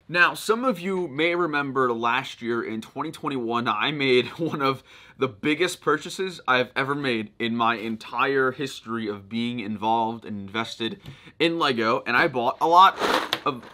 Now, some of you may remember last year in 2021, I made one of the biggest purchases I've ever made in my entire history of being involved and invested in Lego, and I bought a lot of...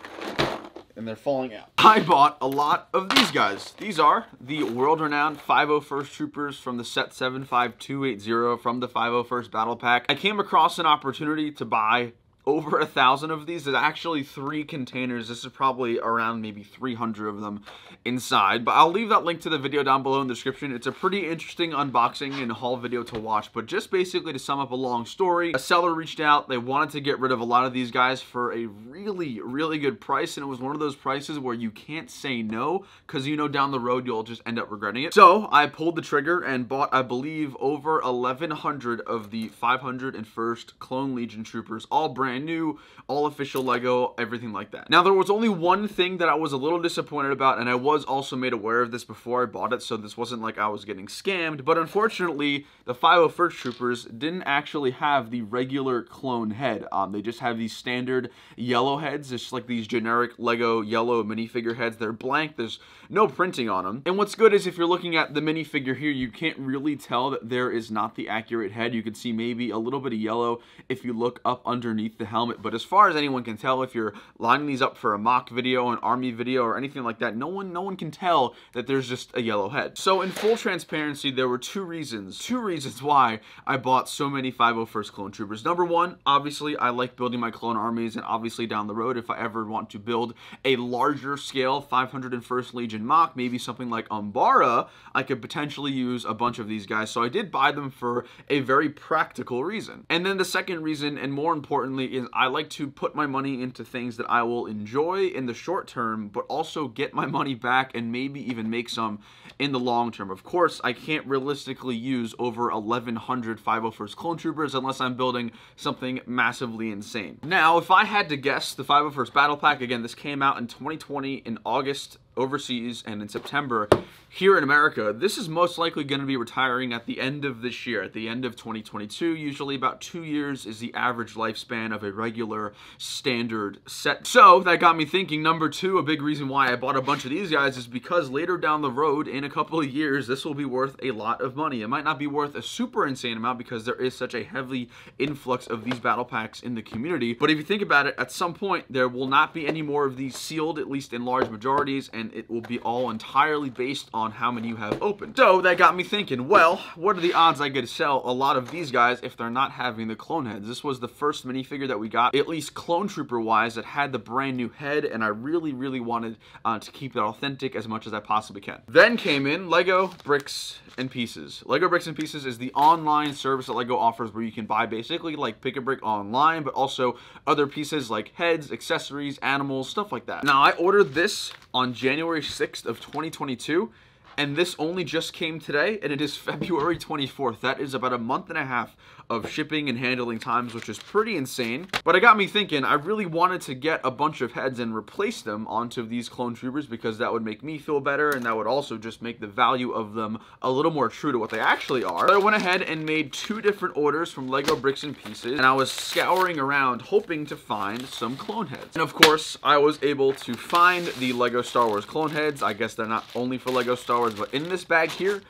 and they're falling out. I bought a lot of these guys. These are the world-renowned 501st Troopers from the set 75280 from the 501st Battle Pack. I came across an opportunity to buy over 1,000 of these. There's actually 3 containers. This is probably around maybe 300 of them inside, but I'll leave that link to the video down below in the description. It's a pretty interesting unboxing and haul video to watch, but just basically to sum up a long story, a seller reached out. They wanted to get rid of a lot of these guys for a really good price, and it was one of those prices where you can't say no, because you know down the road you'll just end up regretting it. So I pulled the trigger and bought, I believe, over 1,100 of the 501st Clone Legion Troopers, all brand new, all official Lego, everything like that. Now, there was only one thing that I was a little disappointed about, and I was also made aware of this before I bought it, so this wasn't like I was getting scammed, but unfortunately, the 501st Troopers didn't actually have the regular clone head. They just have these standard yellow heads, just like these generic Lego yellow minifigure heads. They're blank, there's no printing on them. And what's good is if you're looking at the minifigure here, you can't really tell that there is not the accurate head. You can see maybe a little bit of yellow if you look up underneath the helmet, but as far as anyone can tell, if you're lining these up for a mock video, an army video, or anything like that, no one can tell that there's just a yellow head. So in full transparency, there were two reasons why I bought so many 501st Clone Troopers. Number one, obviously I like building my clone armies, and obviously down the road, if I ever want to build a larger scale 501st Legion mock, maybe something like Umbara, I could potentially use a bunch of these guys. So I did buy them for a very practical reason. And then the second reason, and more importantly, is I like to put my money into things that I will enjoy in the short term, but also get my money back and maybe even make some in the long term. Of course, I can't realistically use over 1,100 501st Clone Troopers unless I'm building something massively insane. Now, if I had to guess, the 501st Battle Pack, again, this came out in 2020 in August overseas, and in September here in America, this is most likely going to be retiring at the end of this year, at the end of 2022. Usually about 2 years is the average lifespan of a regular standard set. So that got me thinking, number two, a big reason why I bought a bunch of these guys is because later down the road, in a couple of years, this will be worth a lot of money. It might not be worth a super insane amount because there is such a heavy influx of these battle packs in the community, but if you think about it, at some point there will not be any more of these sealed, at least in large majorities, and it will be all entirely based on how many you have opened. So that got me thinking, well, what are the odds I get to sell a lot of these guys if they're not having the clone heads? This was the first minifigure that we got, at least clone trooper wise, that had the brand new head, and I really wanted to keep it authentic as much as I possibly can. Then came in Lego Bricks and Pieces. Lego Bricks and Pieces is the online service that Lego offers where you can buy basically like pick a brick online, but also other pieces like heads, accessories, animals, stuff like that. Now, I ordered this on January 6th of 2022, and this only just came today, and it is February 24th. That is about a month and a half of shipping and handling times, which is pretty insane. But it got me thinking, I really wanted to get a bunch of heads and replace them onto these clone troopers because that would make me feel better, and that would also just make the value of them a little more true to what they actually are. So I went ahead and made 2 different orders from Lego Bricks and Pieces, and I was scouring around hoping to find some clone heads. And of course, I was able to find the Lego Star Wars clone heads. I guess they're not only for Lego Star Wars, but in this bag here,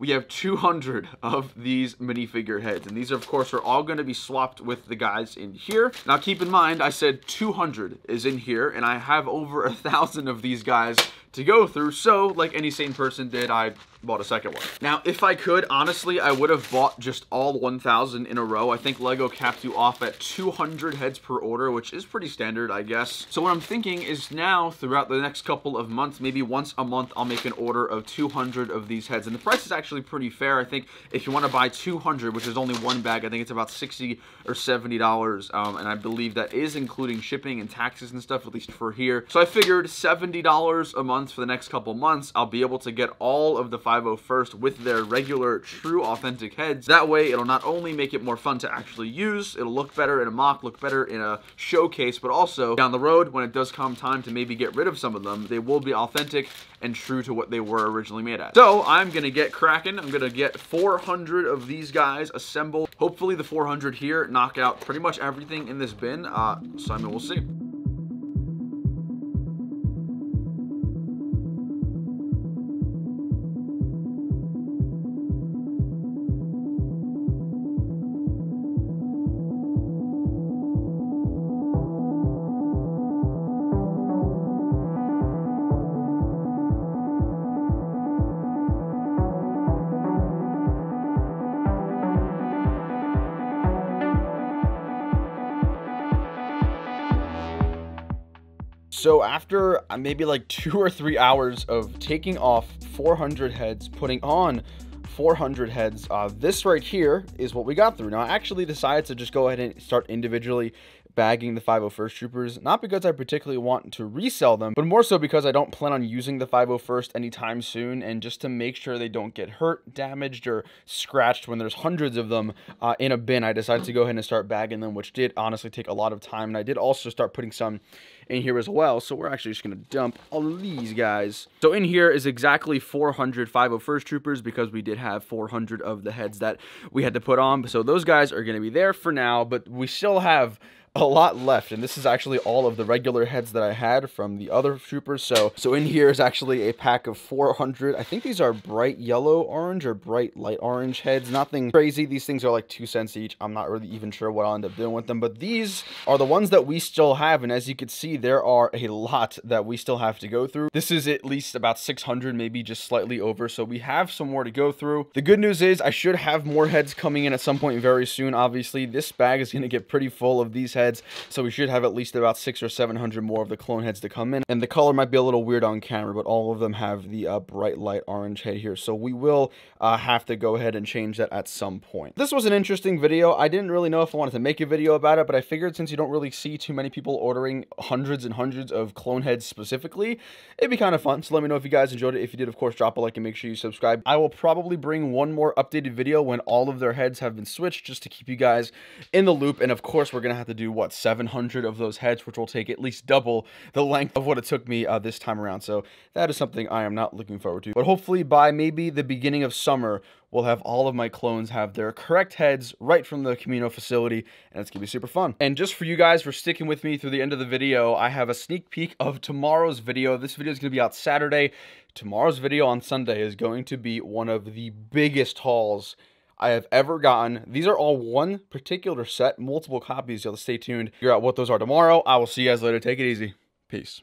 we have 200 of these minifigure heads, and these, of course, are all going to be swapped with the guys in here. Now, keep in mind, I said 200 is in here, and I have over 1,000 of these guys to go through, so like any sane person did, I bought a second one. Now, if I could, honestly, I would have bought just all 1,000 in a row. I think Lego capped you off at 200 heads per order, which is pretty standard, I guess. So what I'm thinking is now, throughout the next couple of months, maybe once a month, I'll make an order of 200 of these heads. And the price is actually pretty fair. I think if you want to buy 200, which is only one bag, I think it's about $60 or $70. And I believe that is including shipping and taxes and stuff, at least for here. So I figured $70 a month for the next couple months, I'll be able to get all of the 501st with their regular, true, authentic heads. That way, it'll not only make it more fun to actually use, it'll look better in a mock, look better in a showcase, but also down the road, when it does come time to maybe get rid of some of them, they will be authentic and true to what they were originally made at. So I'm gonna get cracking. I'm gonna get 400 of these guys assembled. Hopefully the 400 here knock out pretty much everything in this bin. So I mean, we'll see. So after maybe like 2 or 3 hours of taking off 400 heads, putting on 400 heads, this right here is what we got through. Now, I actually decided to just go ahead and start individually bagging the 501st Troopers, not because I particularly want to resell them, but more so because I don't plan on using the 501st anytime soon, and just to make sure they don't get hurt, damaged, or scratched when there's hundreds of them in a bin, I decided to go ahead and start bagging them, which did honestly take a lot of time, and I did also start putting some in here as well. So we're actually just going to dump all of these guys. So in here is exactly 400 501st Troopers, because we did have 400 of the heads that we had to put on. So those guys are going to be there for now, but we still have a lot left, and this is actually all of the regular heads that I had from the other troopers. So in here is actually a pack of 400. I think these are bright yellow orange or bright light orange heads. Nothing crazy. These things are like 2 cents each. I'm not really even sure what I'll end up doing with them, but these are the ones that we still have, and as you can see, there are a lot that we still have to go through. This is at least about 600, maybe just slightly over, so we have some more to go through. The good news is I should have more heads coming in at some point very soon. Obviously, this bag is going to get pretty full of these heads, so we should have at least about 600 or 700 more of the clone heads to come in. And the color might be a little weird on camera, but all of them have the bright light orange head here, so we will have to go ahead and change that at some point. This was an interesting video. I didn't really know if I wanted to make a video about it, but I figured since you don't really see too many people ordering hundreds and hundreds of clone heads specifically, it'd be kind of fun. So let me know if you guys enjoyed it. If you did, of course, drop a like and make sure you subscribe. I will probably bring one more updated video when all of their heads have been switched, just to keep you guys in the loop. And of course, we're gonna have to do what, 700 of those heads, which will take at least double the length of what it took me this time around. So that is something I am not looking forward to. But hopefully by maybe the beginning of summer, we'll have all of my clones have their correct heads right from the Camino facility, and it's gonna be super fun. And just for you guys for sticking with me through the end of the video, I have a sneak peek of tomorrow's video. This video is gonna be out Saturday. Tomorrow's video on Sunday is going to be one of the biggest hauls I have ever gotten. These are all one particular set, multiple copies. You'll stay tuned, figure out what those are tomorrow. I will see you guys later. Take it easy. Peace.